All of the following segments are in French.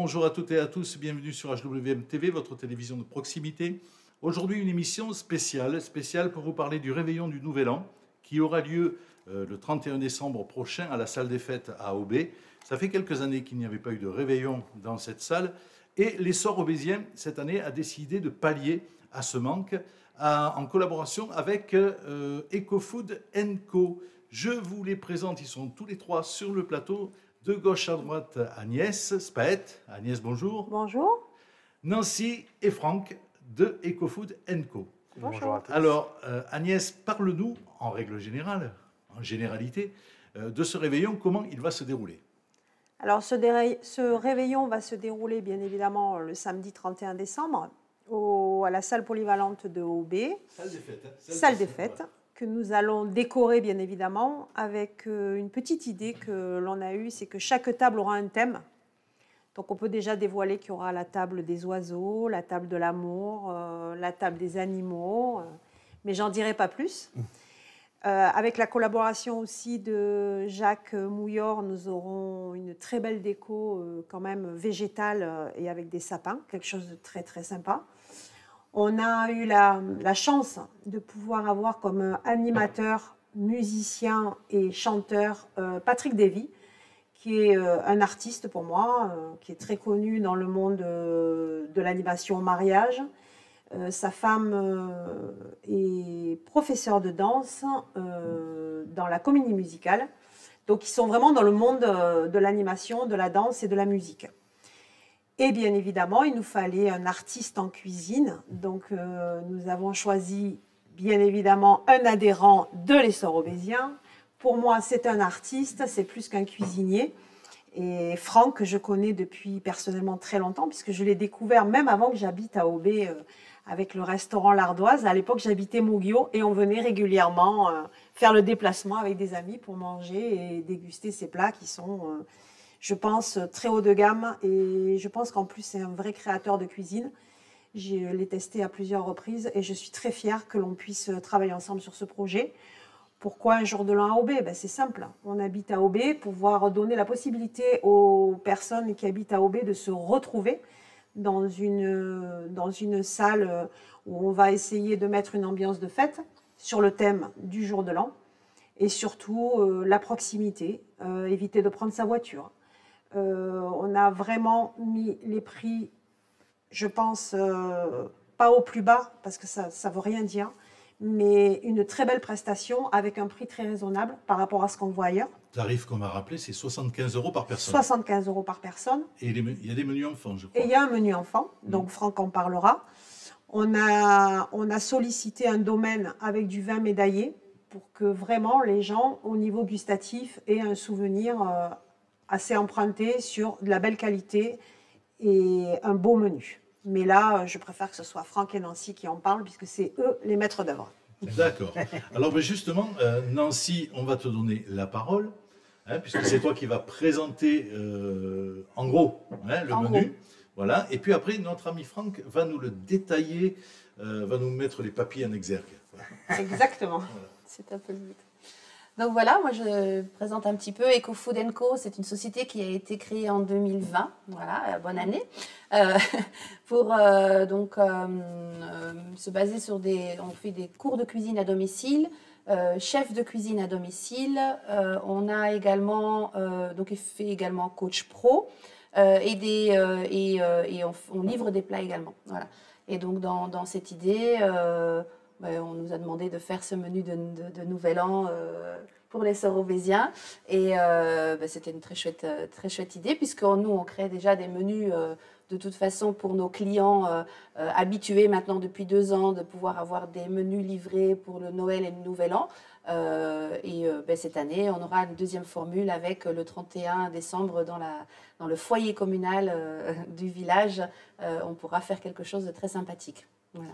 bonjour à toutes et à tous, bienvenue sur HWM TV, votre télévision de proximité. Aujourd'hui, une émission spéciale pour vous parler du réveillon du Nouvel An, qui aura lieu le 31 décembre prochain à la salle des fêtes à Aubé. Ça fait quelques années qu'il n'y avait pas eu de réveillon dans cette salle, et l'Essor aubésien, cette année, a décidé de pallier à ce manque en collaboration avec EcoFood & Co. Je vous les présente, ils sont tous les trois sur le plateau. De gauche à droite, Agnès Spaet. Agnès, bonjour. Bonjour. Nancy et Franck de EcoFood & Co. Bonjour à tous. Alors, Agnès, parle-nous, en règle générale, en généralité, de ce réveillon, comment il va se dérouler? Alors, ce réveillon va se dérouler, bien évidemment, le samedi 31 décembre, à la salle polyvalente de Aubé. Salle des fêtes. Salle des fêtes. Que nous allons décorer bien évidemment avec une petite idée que l'on a eue, c'est que chaque table aura un thème. Donc on peut déjà dévoiler qu'il y aura la table des oiseaux, la table de l'amour, la table des animaux, mais j'en dirai pas plus. Avec la collaboration aussi de Jacques Mouillor, nous aurons une très belle déco quand même végétale et avec des sapins, quelque chose de très très sympa. On a eu la chance de pouvoir avoir comme animateur, musicien et chanteur Patrick Davy, qui est un artiste pour moi, qui est très connu dans le monde de l'animation au mariage. Sa femme est professeure de danse dans la comédie musicale. Donc ils sont vraiment dans le monde de l'animation, de la danse et de la musique. Et bien évidemment, il nous fallait un artiste en cuisine. Donc, nous avons choisi, bien évidemment, un adhérent de l'Essor aubésien. Pour moi, c'est un artiste, c'est plus qu'un cuisinier. Et Franck, que je connais depuis personnellement très longtemps, puisque je l'ai découvert même avant que j'habite à Aubé avec le restaurant L'Ardoise. À l'époque, j'habitais Moguio et on venait régulièrement faire le déplacement avec des amis pour manger et déguster ces plats qui sont... je pense, très haut de gamme, et je pense qu'en plus, c'est un vrai créateur de cuisine. Je l'ai testé à plusieurs reprises et je suis très fière que l'on puisse travailler ensemble sur ce projet. Pourquoi un jour de l'an à Aubé? C'est simple, on habite à Aubé pour pouvoir donner la possibilité aux personnes qui habitent à Aubé de se retrouver dans une salle où on va essayer de mettre une ambiance de fête sur le thème du jour de l'an, et surtout la proximité, éviter de prendre sa voiture. On a vraiment mis les prix, je pense, pas au plus bas, parce que ça ne veut rien dire, mais une très belle prestation avec un prix très raisonnable par rapport à ce qu'on voit ailleurs. Tarif qu'on m'a rappelé, c'est 75 € par personne. 75 € par personne. Et il y a des menus enfants, je crois. Et il y a un menu enfant, donc Franck en parlera. On a sollicité un domaine avec du vin médaillé pour que vraiment les gens, au niveau gustatif, aient un souvenir assez emprunté sur de la belle qualité et un beau menu. Mais là, je préfère que ce soit Franck et Nancy qui en parlent, puisque c'est eux les maîtres d'œuvre. D'accord. Alors justement, Nancy, on va te donner la parole, puisque c'est toi qui vas présenter en gros le menu. Gros. Voilà. Et puis après, notre ami Franck va nous le détailler, va nous mettre les papiers en exergue. Voilà. Exactement. Voilà. C'est un peu le but. Donc voilà, moi je présente un petit peu EcoFood & Co. C'est une société qui a été créée en 2020, voilà, bonne année, pour se baser sur on fait des cours de cuisine à domicile, chef de cuisine à domicile, on a également, donc il fait également coach pro, et on livre des plats également, voilà. Et donc dans cette idée, on nous a demandé de faire ce menu de Nouvel An pour l'Essor aubésien. Et c'était une très chouette idée, puisque nous, on crée déjà des menus de toute façon pour nos clients habitués maintenant depuis 2 ans de pouvoir avoir des menus livrés pour le Noël et le Nouvel An. Cette année, on aura une deuxième formule avec le 31 décembre dans le foyer communal du village. On pourra faire quelque chose de très sympathique. Voilà.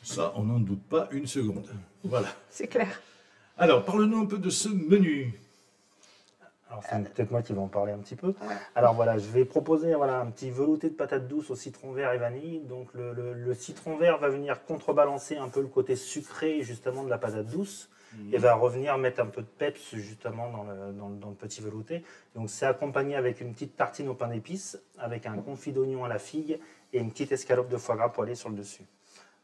Ça, on n'en doute pas une seconde. Voilà. C'est clair. Alors, parle-nous un peu de ce menu. Alors c'est peut-être moi qui vais en parler un petit peu. Ouais. Alors voilà, je vais proposer un petit velouté de patates douces au citron vert et vanille. Donc le citron vert va venir contrebalancer un peu le côté sucré justement de la patate douce et va revenir mettre un peu de peps justement dans le petit velouté. Donc c'est accompagné avec une petite tartine au pain d'épices, avec un confit d'oignon à la figue et une petite escalope de foie gras poêlée sur le dessus.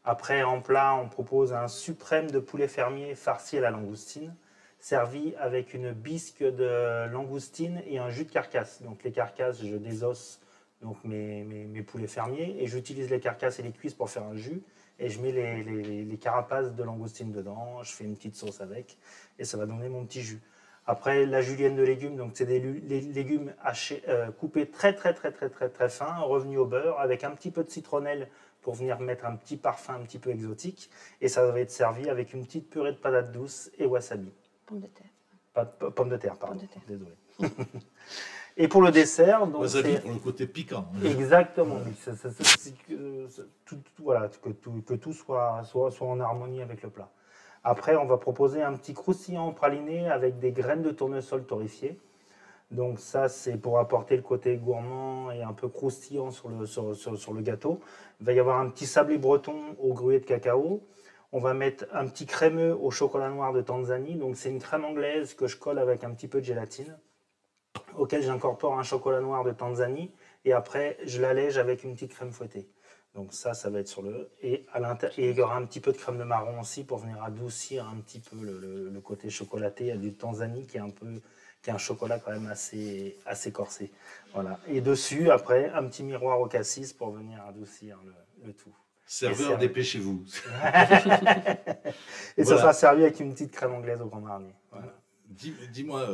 Après, en plat, on propose un suprême de poulet fermier farci à la langoustine, servi avec une bisque de langoustine et un jus de carcasse. Donc les carcasses, je désosse donc mes poulets fermiers et j'utilise les carcasses et les cuisses pour faire un jus. Et je mets les carapaces de langoustine dedans, je fais une petite sauce avec et ça va donner mon petit jus. Après, la julienne de légumes, donc c'est des légumes hachés, coupés très fin, revenus au beurre, avec un petit peu de citronnelle pour venir mettre un petit parfum un petit peu exotique. Et ça va être servi avec une petite purée de patates douces et wasabi. Pommes de terre. Pommes de terre, pardon. Pommes de terre. Désolé. Et pour le dessert, donc Wasabi pour le côté piquant. exactement. Voilà, que tout soit en harmonie avec le plat. Après, on va proposer un petit croustillant praliné avec des graines de tournesol torréfiées. Donc ça, c'est pour apporter le côté gourmand et un peu croustillant sur le gâteau. Il va y avoir un petit sablé breton au gruau de cacao. On va mettre un petit crémeux au chocolat noir de Tanzanie. Donc c'est une crème anglaise que je colle avec un petit peu de gélatine, auquel j'incorpore un chocolat noir de Tanzanie. Et après, je l'allège avec une petite crème fouettée. Donc ça va être sur le... Et il y aura un petit peu de crème de marron aussi pour venir adoucir un petit peu le côté chocolaté. Il y a du Tanzanie qui est un chocolat quand même assez corsé. Voilà. Et dessus, après, un petit miroir au cassis pour venir adoucir le tout. Serveur, dépêchez-vous. Et ça sera servi avec une petite crème anglaise au Grand Marnier. Voilà. Dis-moi,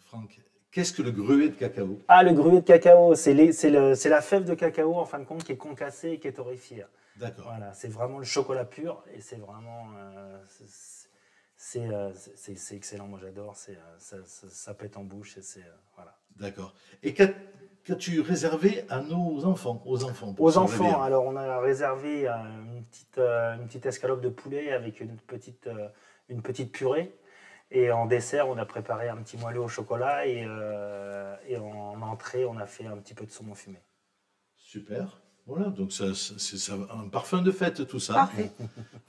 Franck, qu'est-ce que le gruet de cacao? Ah, le gruet de cacao, c'est la fève de cacao, en fin de compte, qui est concassée et qui est torréfiée. D'accord. Voilà, c'est vraiment le chocolat pur et c'est vraiment... c'est excellent, moi j'adore, ça pète en bouche et c'est... voilà. D'accord. Et qu'as-tu réservé à nos enfants, aux enfants? Aux enfants, alors on a réservé une petite escalope de poulet avec une petite purée. Et en dessert, on a préparé un petit moelleux au chocolat et en entrée, on a fait un petit peu de saumon fumé. Super. Voilà, donc c'est un parfum de fête tout ça. Parfait.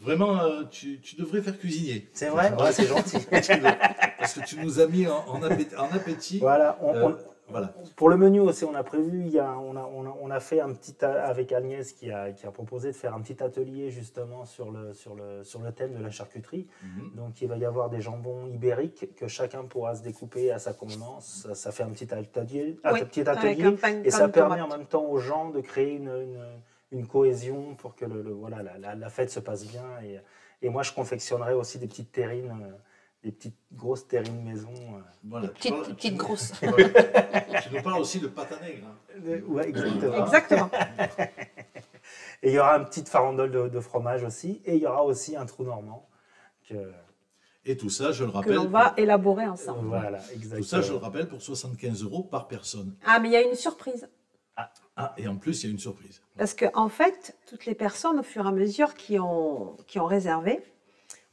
Vraiment, tu devrais faire cuisiner. C'est vrai? Ouais, c'est gentil. Parce que tu nous as mis en appétit. Voilà, voilà. Pour le menu aussi, on a prévu, on a fait un petit, avec Agnès qui a proposé de faire un petit atelier justement sur le thème de la charcuterie. Donc il va y avoir des jambons ibériques que chacun pourra se découper à sa convenance. Ça fait un petit atelier, et ça permet en même temps aux gens de créer une cohésion pour que la fête se passe bien. Et moi, je confectionnerai aussi des petites terrines. Des petites grosses terrines maison. Voilà, Petites grosses. Tu nous parles aussi de pâte à nègre. Oui, exactement. Exactement. Et il y aura une petite farandole de fromage aussi. Et il y aura aussi un trou normand. Et tout ça, je le Que rappelle. l'on va élaborer ensemble. Voilà, exactement. Tout ça, je le rappelle, pour 75 € par personne. Ah, mais il y a une surprise. Ah, et en plus, il y a une surprise. Parce qu'en fait, toutes les personnes, au fur et à mesure qui ont réservé,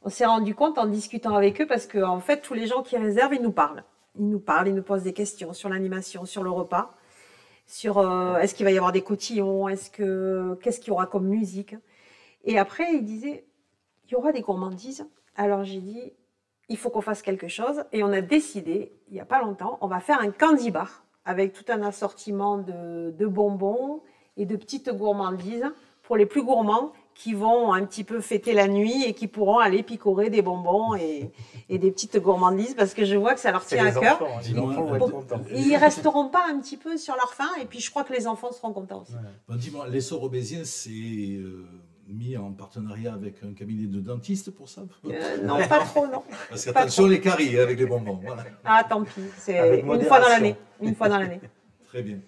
on s'est rendu compte en discutant avec eux, parce qu'en fait, tous les gens qui réservent, ils nous parlent. Ils nous posent des questions sur l'animation, sur le repas, sur est-ce qu'il va y avoir des cotillons, qu'est-ce qu'il y aura comme musique. Et après, ils disaient, il y aura des gourmandises. Alors j'ai dit, il faut qu'on fasse quelque chose. Et on a décidé, il n'y a pas longtemps, on va faire un candy bar avec tout un assortiment de bonbons et de petites gourmandises pour les plus gourmands, qui vont un petit peu fêter la nuit et qui pourront aller picorer des bonbons et des petites gourmandises, parce que je vois que ça leur tient à cœur. Ils ne resteront pas un petit peu sur leur faim, et puis je crois que les enfants seront contents aussi. Ouais. Bon, dis-moi, l'essor rebésien, c'est mis en partenariat avec un cabinet de dentistes pour ça? Non, pas trop, non. Parce qu'attention les caries avec les bonbons. Voilà. Ah, tant pis, c'est une fois dans l'année. Une fois dans l'année. Très bien.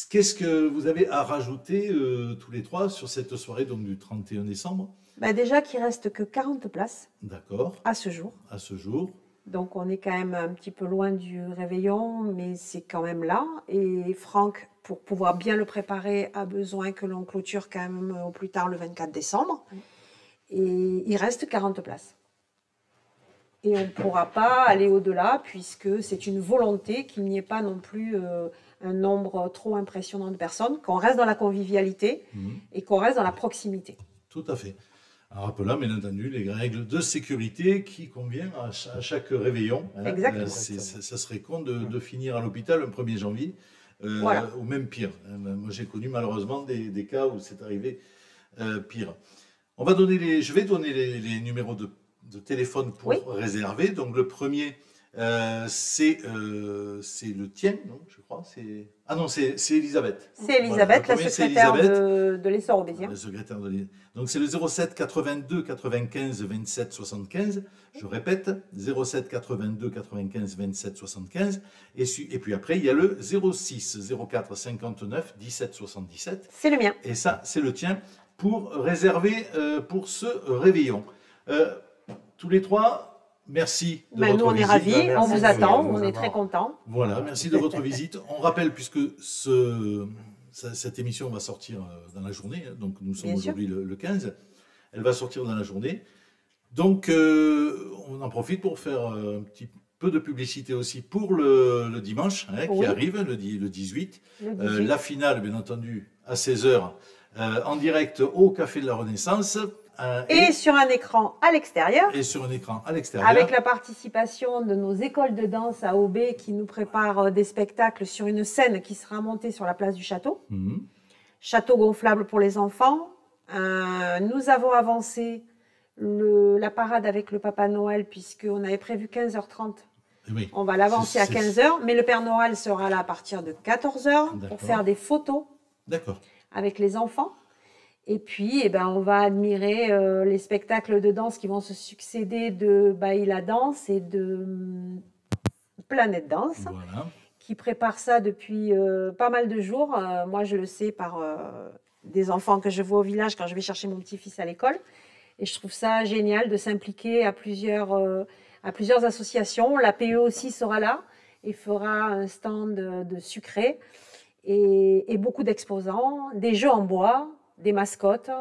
Qu'est-ce que vous avez à rajouter tous les trois sur cette soirée donc, du 31 décembre? Déjà qu'il ne reste que 40 places. D'accord. À ce jour. À ce jour. Donc on est quand même un petit peu loin du réveillon, mais c'est quand même là. Et Franck, pour pouvoir bien le préparer, a besoin que l'on clôture quand même au plus tard le 24 décembre. Et il reste 40 places. Et on ne pourra pas aller au-delà puisque c'est une volonté qu'il n'y ait pas non plus un nombre trop impressionnant de personnes, qu'on reste dans la convivialité et qu'on reste dans la proximité. Tout à fait. En rappelant, bien entendu, les règles de sécurité qui conviennent à chaque réveillon. Hein. Exactement. Ça serait con de finir à l'hôpital le 1er janvier, Voilà. ou même pire. Moi, j'ai connu malheureusement des cas où c'est arrivé pire. Je vais donner les numéros de téléphone pour réserver. Donc, le premier, c'est le tien, non, je crois. Ah non, c'est Elisabeth. C'est Elisabeth, Voilà, la secrétaire de l'essor aubésien. La secrétaire Donc, c'est le 07 82 95 27 75. Je répète, 07 82 95 27 75. Et puis après, il y a le 06 04 59 17 77. C'est le mien. Et ça, c'est le tien pour réserver pour ce réveillon. Tous les trois, merci de votre Nous, on est visite. ravis, on vous attend, on on est très contents. Voilà, merci de votre visite. On rappelle, puisque cette émission va sortir dans la journée, hein, donc nous sommes Bien sûr. aujourd'hui le 15, elle va sortir dans la journée. Donc, on en profite pour faire un petit peu de publicité aussi pour le dimanche, hein, qui Oui. arrive, le 18. Le 18. La finale, bien entendu, à 16h, en direct au Café de la Renaissance. Et sur un écran à l'extérieur, Et sur un écran à l'extérieur. avec la participation de nos écoles de danse à Aubé qui nous préparent des spectacles sur une scène qui sera montée sur la place du château. Mhm. Château gonflable pour les enfants. Nous avons avancé la parade avec le Papa Noël puisqu'on avait prévu 15h30. Oui. On va l'avancer à 15h, mais le Père Noël sera là à partir de 14h D'accord. pour faire des photos D'accord. avec les enfants. Et puis, on va admirer les spectacles de danse qui vont se succéder de Baila Danse et de Planète Danse, Voilà. qui préparent ça depuis pas mal de jours. Moi, je le sais par des enfants que je vois au village quand je vais chercher mon petit-fils à l'école. Et je trouve ça génial de s'impliquer à plusieurs associations. La PE aussi sera là et fera un stand de sucré et beaucoup d'exposants, des jeux en bois, des mascottes.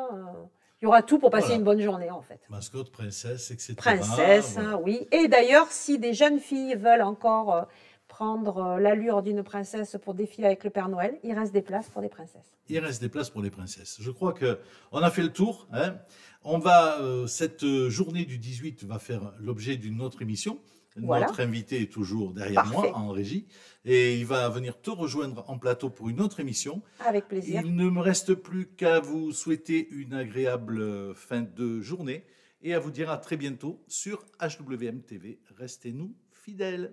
Il y aura tout pour passer Voilà. une bonne journée, en fait. Mascotte, princesse, etc. Princesse, Voilà. oui. Et d'ailleurs, si des jeunes filles veulent encore prendre l'allure d'une princesse pour défiler avec le Père Noël, il reste des places pour des princesses. Il reste des places pour les princesses. Je crois qu'on a fait le tour. Hein. Cette journée du 18 va faire l'objet d'une autre émission. Voilà. Notre invité est toujours derrière Parfait. moi en régie et il va venir te rejoindre en plateau pour une autre émission. Avec plaisir. Il ne me reste plus qu'à vous souhaiter une agréable fin de journée et à vous dire à très bientôt sur HWM TV. Restez-nous fidèles.